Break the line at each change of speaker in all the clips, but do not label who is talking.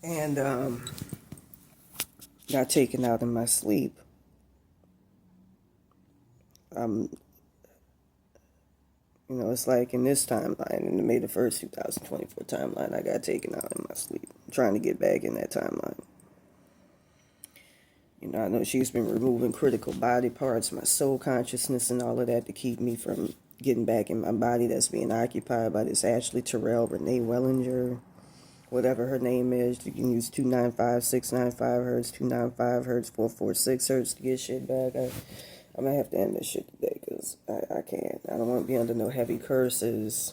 And got taken out in my sleep. Um, it's like in this timeline, in the May the 1st, 2024 timeline, I got taken out in my sleep. I'm trying to get back in that timeline. I know she's been removing critical body parts, my soul consciousness, and all of that to keep me from getting back in my body that's being occupied by this Ashley Terrell, Renee Wellinger, whatever her name is. You can use 295, 695 hertz, 295 hertz, 446 hertz to get shit back. I'm going to have to end this shit today because I can't. I don't want to be under no heavy curses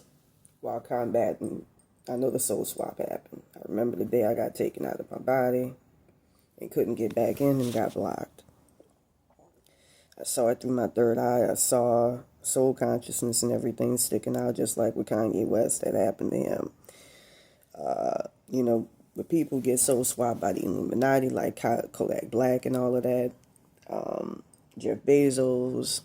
while combating. I know the soul swap happened. I remember the day I got taken out of my body and couldn't get back in and got blocked. I saw it through my third eye. I saw soul consciousness and everything sticking out just like with Kanye West that happened to him. The people get soul swapped by the Illuminati like Kodak Black and all of that. Jeff Bezos,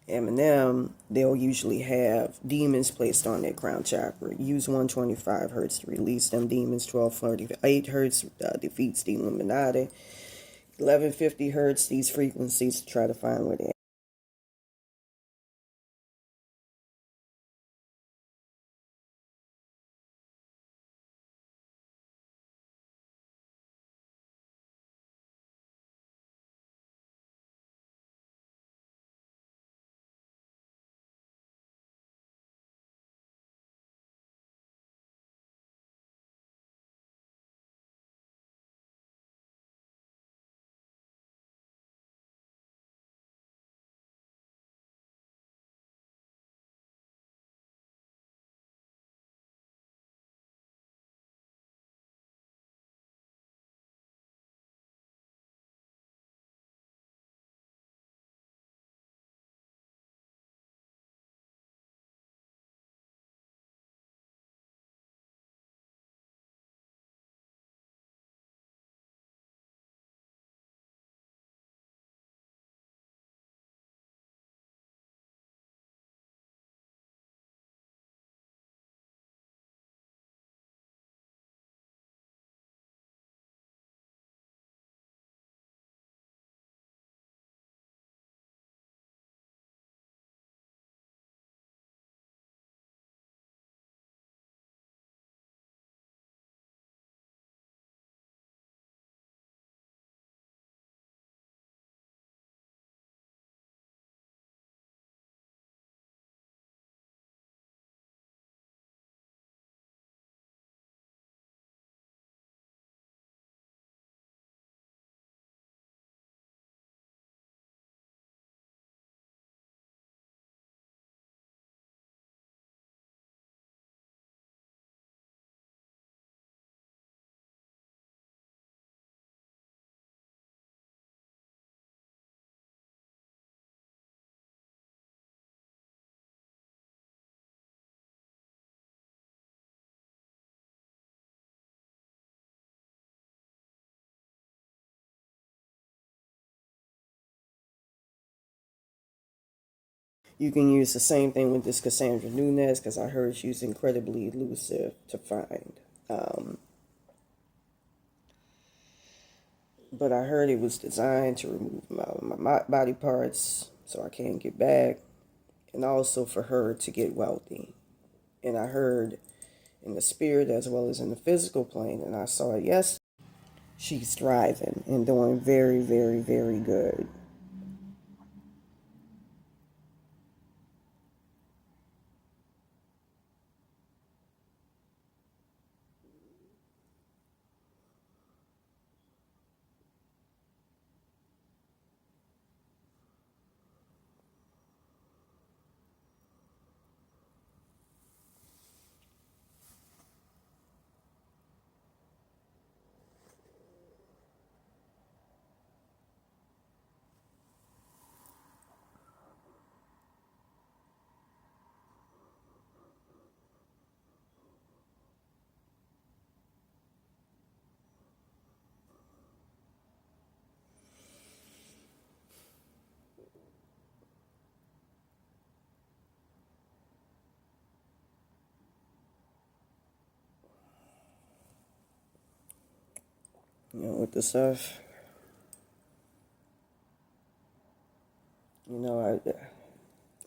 Eminem, they'll usually have demons placed on their crown chakra. Use 125 hertz to release them demons. 1248 hertz defeats the Illuminati. 1150 hertz, these frequencies to try to find where they You can use the same thing with this Cassandra Nunes, because I heard she's incredibly elusive to find. But I heard it was designed to remove my body parts so I can't get back, and also for her to get wealthy. And I heard in the spirit as well as in the physical plane, and I saw it yesterday. She's thriving and doing very, very, very good. With the stuff,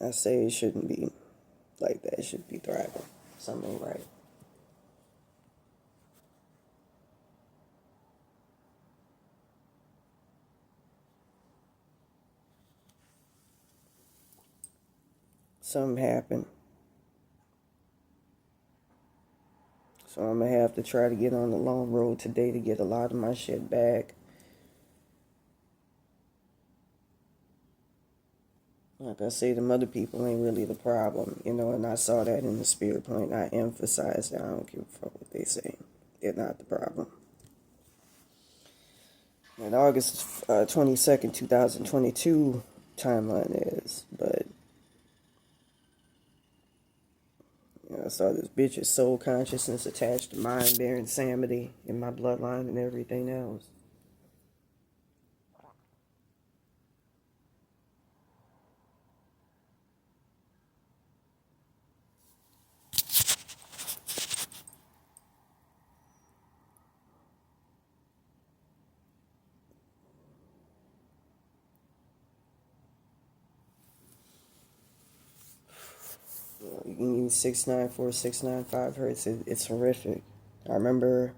I say it shouldn't be like that. It should be thriving. Something ain't right. Something happened. So I'm going to have to try to get on the long road today to get a lot of my shit back. Like I say, them other people ain't really the problem, and I saw that in the spirit plane. I emphasize that I don't give a fuck what they say. They're not the problem. And August 22nd, 2022 timeline is, but I saw this bitch's soul consciousness attached to mind, bearing Samity in my bloodline and everything else. You can use 694, 695 hertz. It's horrific. I remember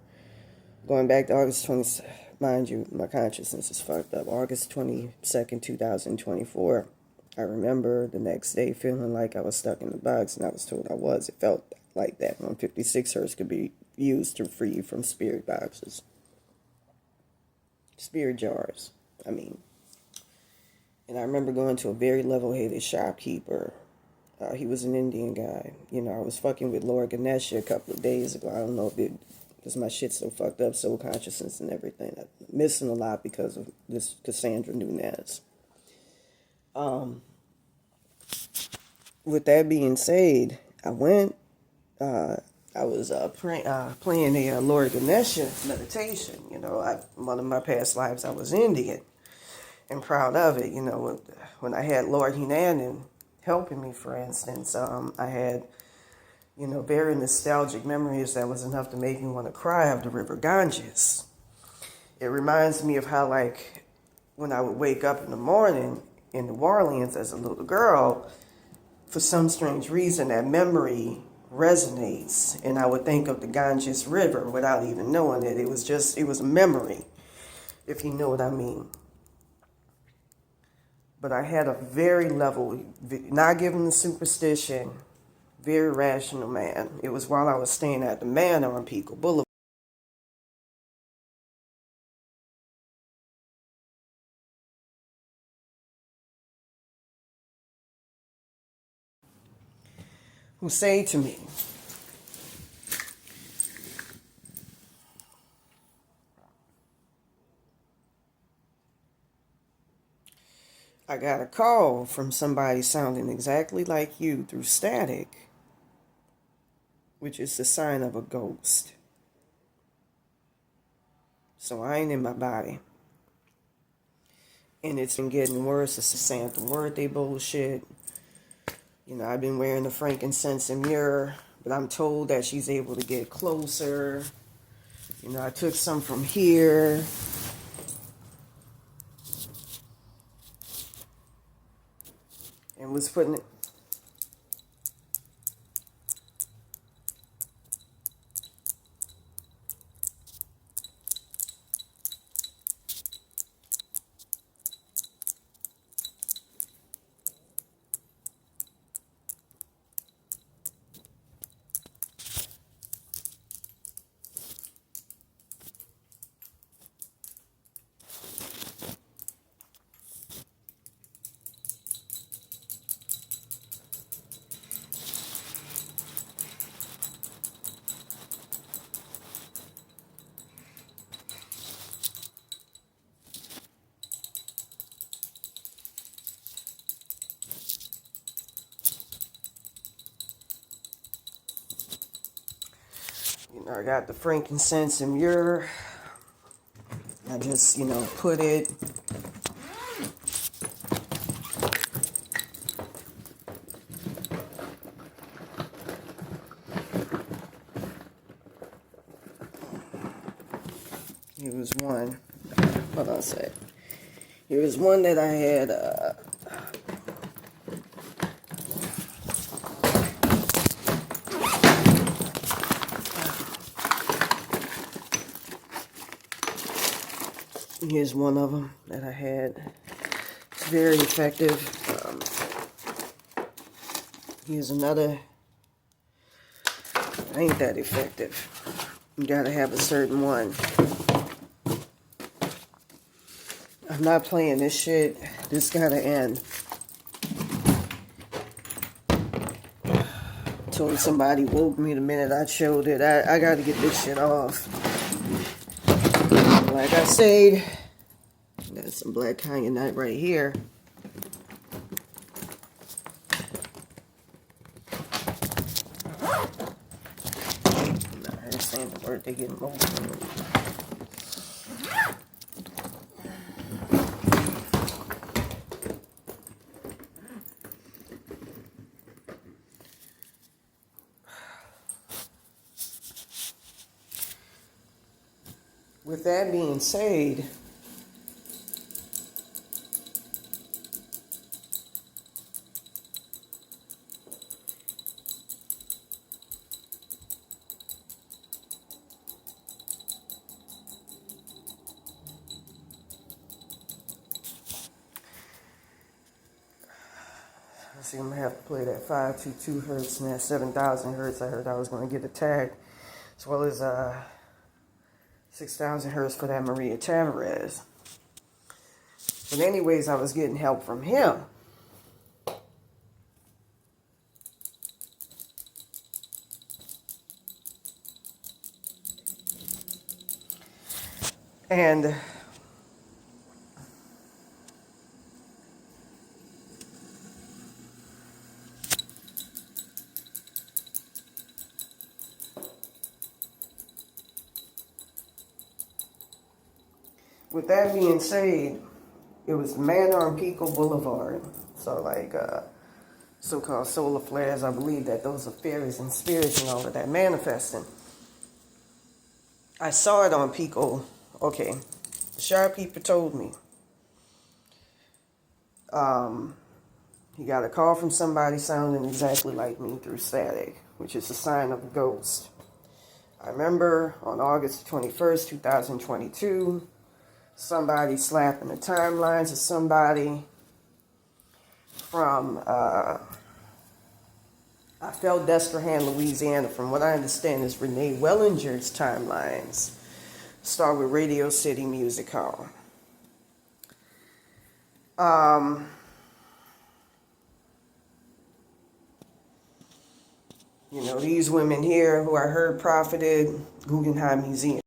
going back to August 20th, mind you, my consciousness is fucked up. August 22nd, 2024. I remember the next day feeling like I was stuck in the box, and I was told I was. It felt like that. 156 hertz could be used to free you from spirit boxes. Spirit jars, I mean. And I remember going to a very level-headed shopkeeper. He was an Indian guy. I was fucking with Lord Ganesha a couple of days ago. I don't know if it, because my shit's so fucked up, soul consciousness and everything. I'm missing a lot because of this Cassandra Nunes. With that being said, I went, I was playing a Lord Ganesha meditation. One of my past lives, I was Indian and proud of it. When I had Lord Hinanan helping me, for instance, I had, very nostalgic memories that was enough to make me want to cry of the River Ganges. It reminds me of how, like, when I would wake up in the morning in New Orleans as a little girl, for some strange reason, that memory resonates, and I would think of the Ganges River without even knowing it. It was a memory, if you know what I mean. But I had a very level, not given the superstition, very rational man. It was while I was staying at the Manor on Pico Boulevard, who say to me, I got a call from somebody sounding exactly like you through static, which is the sign of a ghost. So I ain't in my body. And it's been getting worse. It's the Santa Muerte bullshit. You know, I've been wearing the frankincense and myrrh, but I'm told that she's able to get closer. You know, I took some from here. And was putting it. You know, I got the frankincense and myrrh. I just, you know, put it. Here was one. Hold on a sec. Here was one that I had. Here's one of them that I had. It's very effective. Here's another. Ain't that effective. You gotta have a certain one. I'm not playing this shit. This gotta end. Told somebody woke me the minute I showed it. I gotta get this shit off. Like I said, got some black cayennite right here. Nah, I ain't saying the word, they getting old. With that being said, let's see, I'm gonna have to play that 522 hertz and that 7,000 hertz. I heard I was gonna get a tag, as well as 6,000 hertz for that Maria Tavarez. But anyways, I was getting help from him. And with that being said, it was Manor on Pico Boulevard. So like so-called solar flares, I believe that those are fairies and spirits and all of that manifesting. I saw it on Pico. Okay, the shopkeeper told me. He got a call from somebody sounding exactly like me through static, which is a sign of a ghost. I remember on August 21st, 2022, somebody slapping the timelines of somebody from, I felt Destrehan, Louisiana. From what I understand is Renee Wellinger's timelines. Start with Radio City Music Hall. You know, these women here who I heard profited Guggenheim Museum.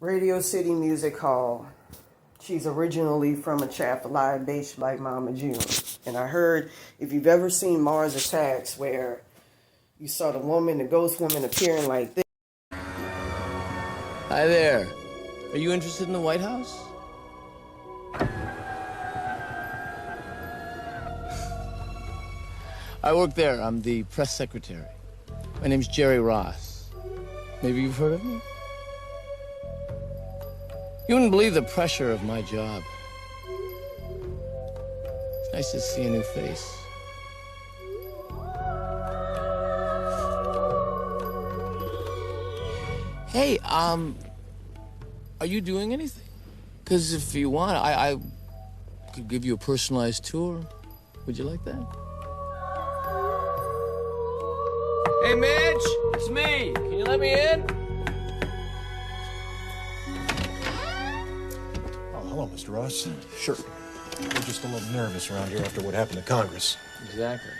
Radio City Music Hall. She's originally from a Chaffalaya based like Mama June. And I heard, if you've ever seen Mars Attacks, where you saw the ghost woman appearing like this.
Hi there. Are you interested in the White House? I work there. I'm the press secretary. My name's Jerry Ross. Maybe you've heard of me? You wouldn't believe the pressure of my job. It's nice to see a new face. Hey, are you doing anything? Because if you want, I could give you a personalized tour. Would you like that? Hey, Mitch, it's me. Can you let me in?
Oh, hello, Mr. Ross. Sure. We're just a little nervous around here after what happened to Congress.
Exactly.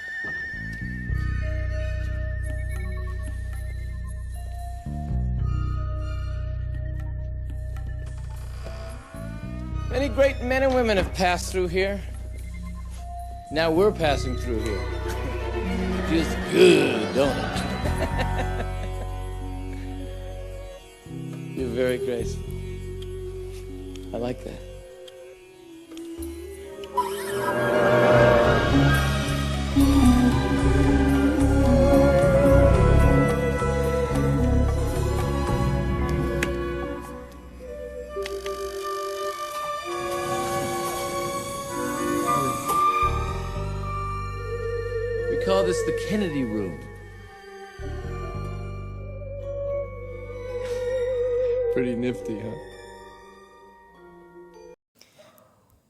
Many great men and women have passed through here. Now we're passing through here. Feels good, don't it? You're very graceful. I like that. We call this the Kennedy Room. Pretty nifty, huh?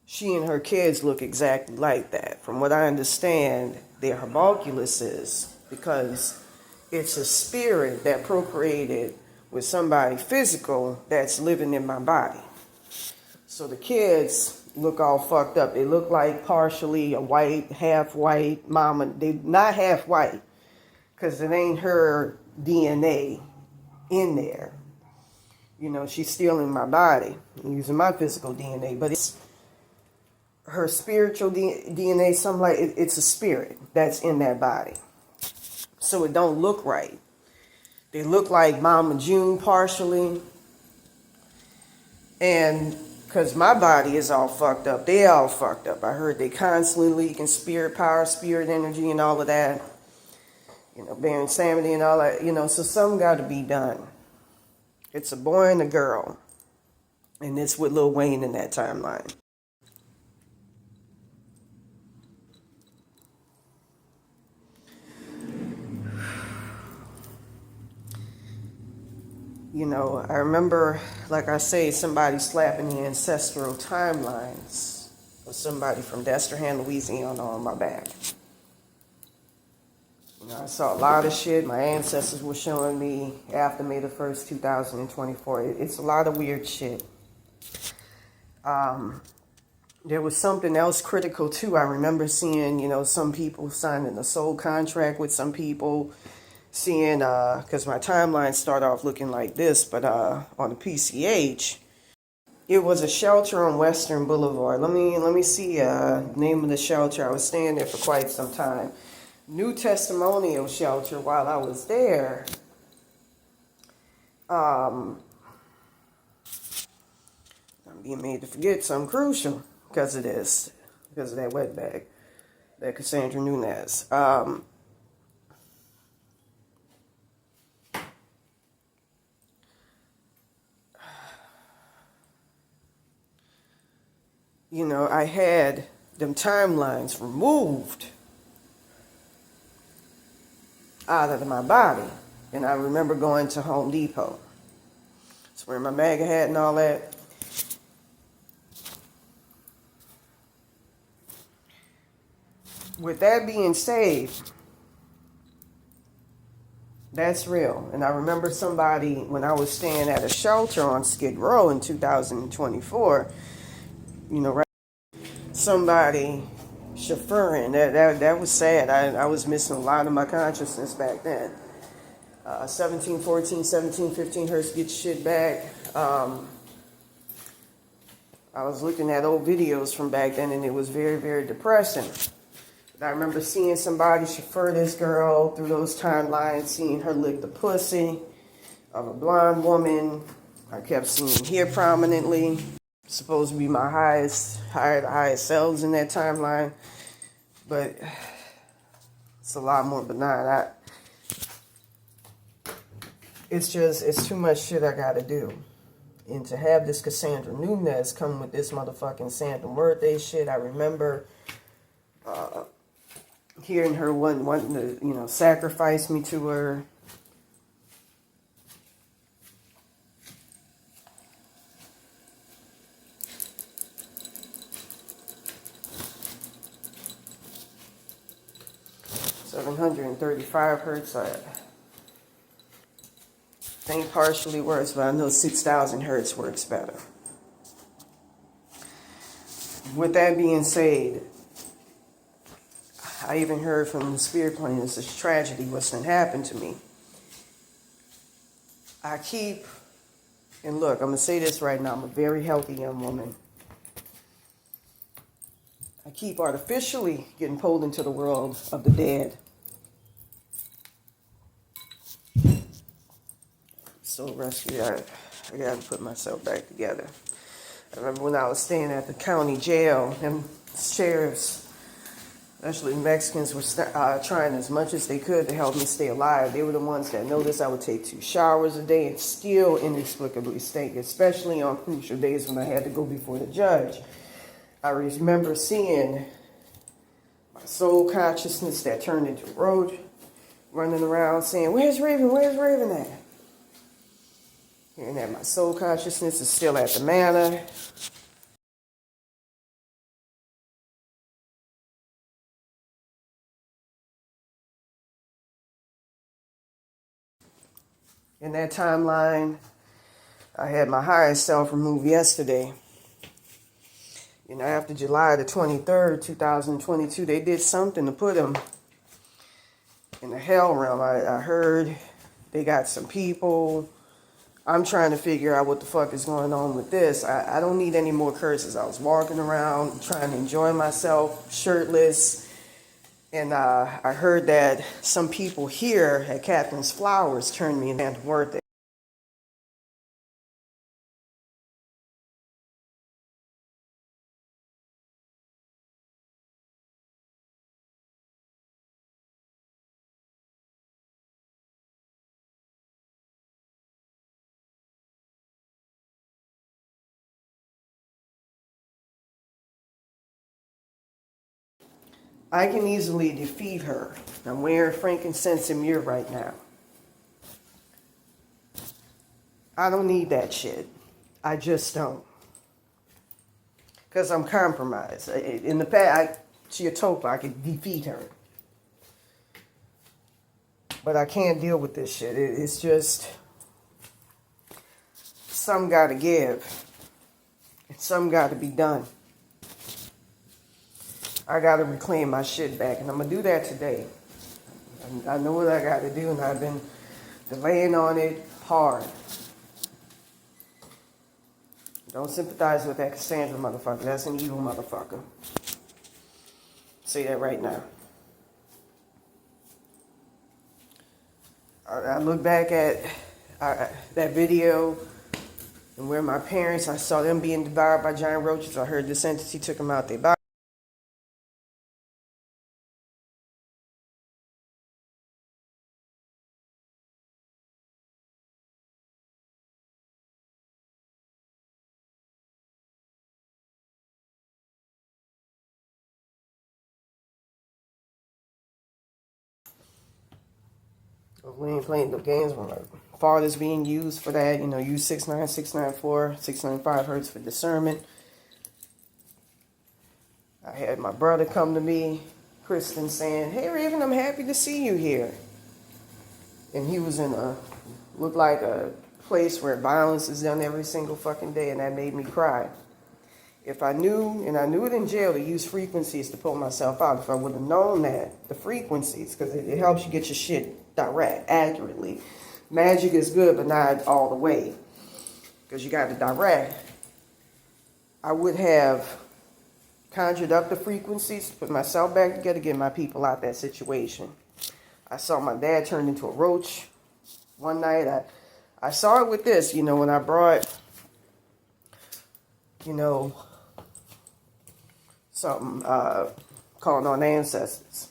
She and her kids look exactly like that. From what I understand, they're homunculuses because it's a spirit that procreated with somebody physical that's living in my body. So the kids look all fucked up. They look like partially a white, half white mama. They not half white because it ain't her DNA in there. You know, she's still in my body, using my physical DNA, but it's her spiritual DNA, something like it's a spirit that's in that body. So it don't look right. They look like Mama June partially. And because my body is all fucked up, they all fucked up. I heard they constantly leaking spirit power, spirit energy and all of that. You know, bearing insanity and all that, you know, so something got to be done. It's a boy and a girl. And it's with Lil Wayne in that timeline. You know, I remember, like I say, somebody slapping the ancestral timelines of somebody from Destrehan, Louisiana on my back. You know, I saw a lot of shit my ancestors were showing me after May the 1st, 2024. It's a lot of weird shit. There was something else critical too. I remember seeing, you know, some people signing a soul contract with some people. Seeing, because my timeline started off looking like this, but on the PCH, it was a shelter on Western Boulevard. Let me see name of the shelter. I was staying there for quite some time. New Testimonial Shelter. While I was there, I'm being made to forget something crucial because of this, because of that wetbag, that Cassandra Nunez. You know, I had them timelines removed out of my body. And I remember going to Home Depot. It's wearing my MAGA hat and all that. With that being said, that's real. And I remember somebody, when I was staying at a shelter on Skid Row in 2024, you know, right, somebody chauffeuring. That was sad. I was missing a lot of my consciousness back then. 1714, 1715 hertz, get your shit back. I was looking at old videos from back then, and it was very, very depressing. I remember seeing somebody chauffeur this girl through those timelines, seeing her lick the pussy of a blonde woman. I kept seeing here prominently. Supposed to be my highest selves in that timeline, but it's a lot more benign. It's too much shit I gotta do. And to have this Cassandra Nunez come with this motherfucking Santa Muerte shit, I remember hearing her wanting to, sacrifice me to her. $735 I think partially works, but I know 6,000 hertz works better. With that being said, I even heard from the spirit plane, it's a tragedy what's going to happen to me. And look, I'm going to say this right now, I'm a very healthy young woman. I keep artificially getting pulled into the world of the dead. So rescued, I got to put myself back together. I remember when I was staying at the county jail, them sheriffs, especially the Mexicans, were trying as much as they could to help me stay alive. They were the ones that noticed I would take 2 showers a day and still inexplicably stink, especially on crucial days when I had to go before the judge. I remember seeing my soul consciousness that turned into a roach, running around saying, "Where's Raven? Where's Raven at?" Hearing that my soul consciousness is still at the manor. In that timeline, I had my highest self removed yesterday. After July the 23rd, 2022, they did something to put him in the hell realm. I heard they got some people. I'm trying to figure out what the fuck is going on with this. I don't need any more curses. I was walking around trying to enjoy myself, shirtless. And I heard that some people here at Captain's Flowers turned me into worth it. I can easily defeat her. I'm wearing frankincense and myrrh right now. I don't need that shit. I just don't. Because I'm compromised. In the past, I could defeat her. But I can't deal with this shit. It's just, some gotta give. And some gotta be done. I gotta reclaim my shit back, and I'm gonna do that today. I know what I gotta do, and I've been delaying on it hard. Don't sympathize with that Cassandra motherfucker. That's an evil motherfucker. Say that right now. I look back at that video and where my parents, I saw them being devoured by giant roaches. I heard this entity took them out their body. We ain't playing no games when my father's being used for that. Use 69694, 695 hertz for discernment. I had my brother come to me, Kristen, saying, "Hey Raven, I'm happy to see you here." And he was looked like a place where violence is done every single fucking day, and that made me cry. If I knew, and I knew it in jail to use frequencies to pull myself out, if I would have known that, the frequencies, because it helps you get your shit direct, accurately. Magic is good, but not all the way. because you got to direct, I would have conjured up the frequencies, put myself back together, get my people out that situation. I saw my dad turn into a roach one night. I saw it with this, when I brought, something, calling on ancestors.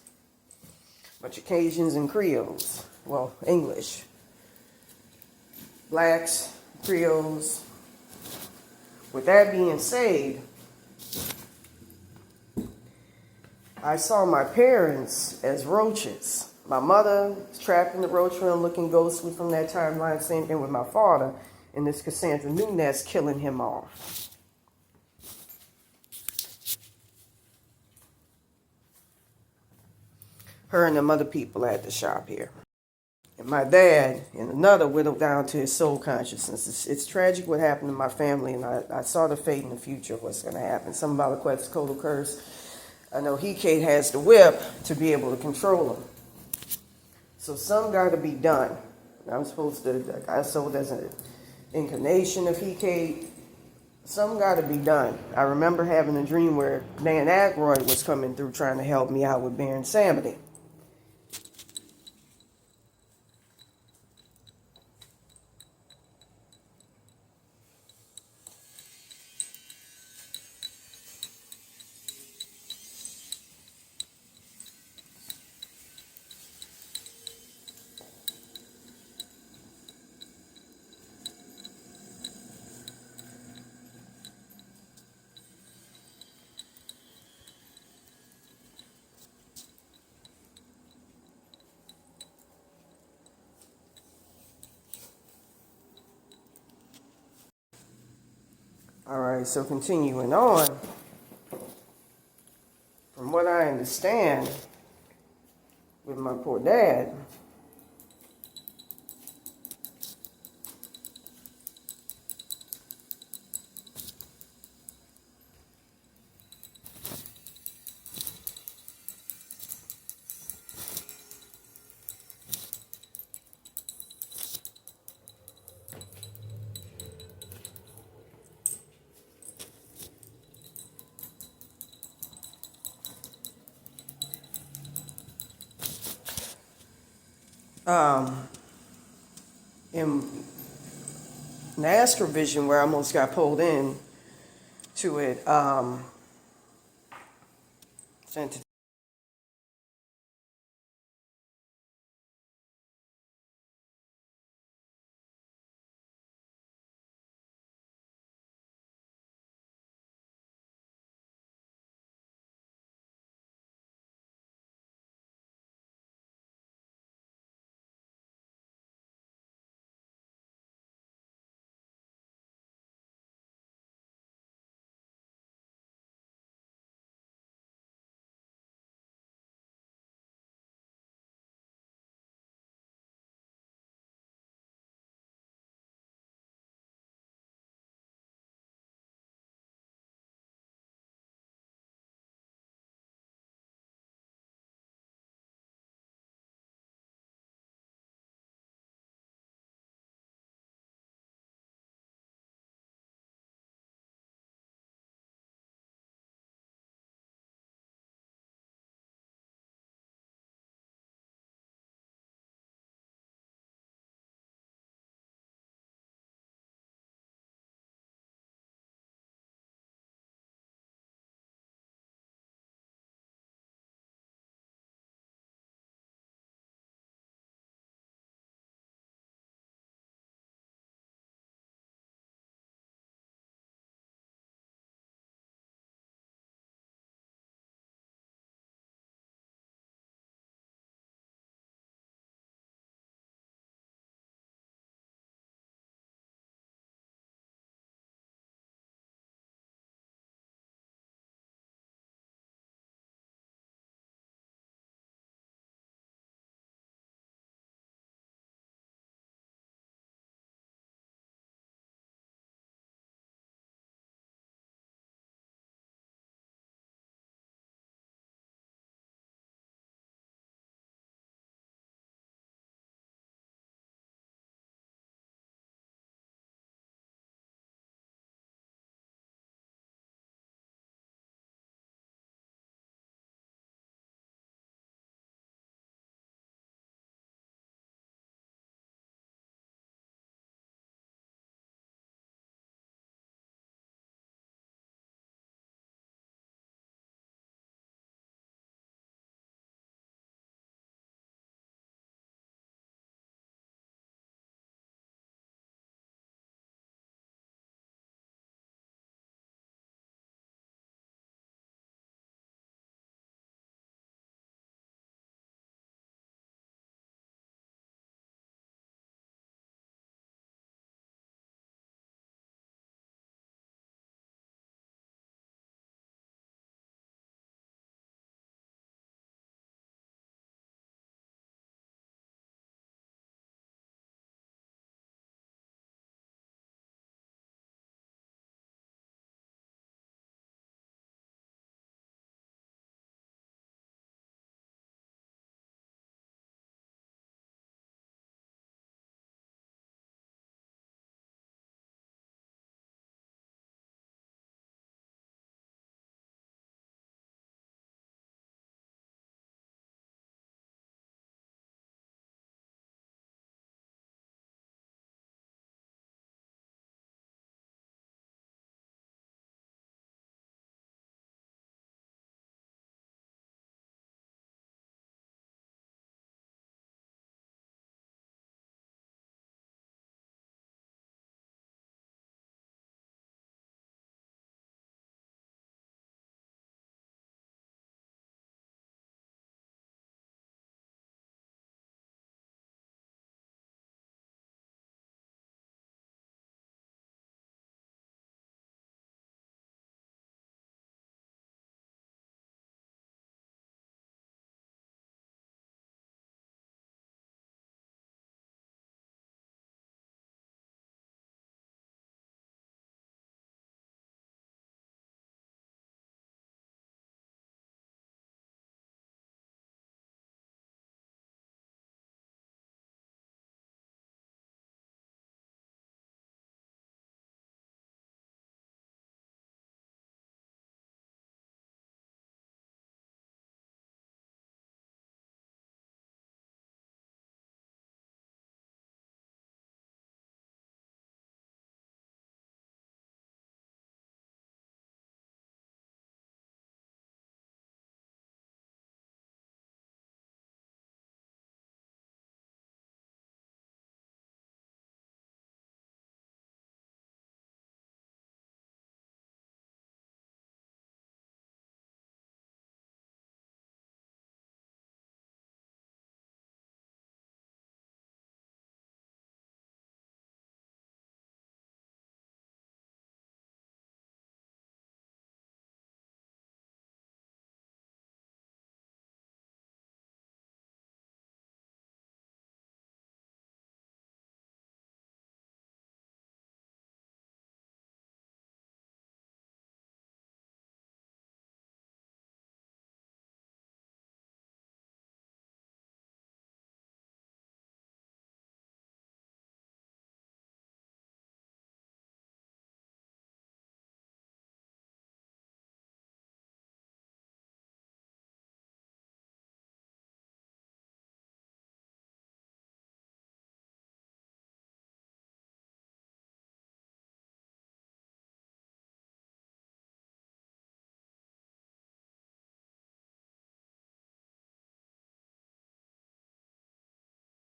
Bunch of Cajuns and Creoles. Well, English. Blacks, Creoles. With that being said, I saw my parents as roaches. My mother was trapped in the roach room looking ghostly from that timeline. Same thing with my father and this Cassandra Nunez killing him off. Her and them other people at the shop here. And my dad, and another, whittled down to his soul consciousness. It's tragic what happened to my family, and I saw the fate in the future of what's going to happen. Something about a Quetzalcoatl curse. I know He-Kate has the whip to be able to control him. So some got to be done. I'm supposed to, I sold as an incarnation of He-Kate. Some got to be done. I remember having a dream where Dan Aykroyd was coming through trying to help me out with Baron Samedi. All right, so continuing on, from what I understand with my poor dad, in an astral vision where I almost got pulled in to it, sent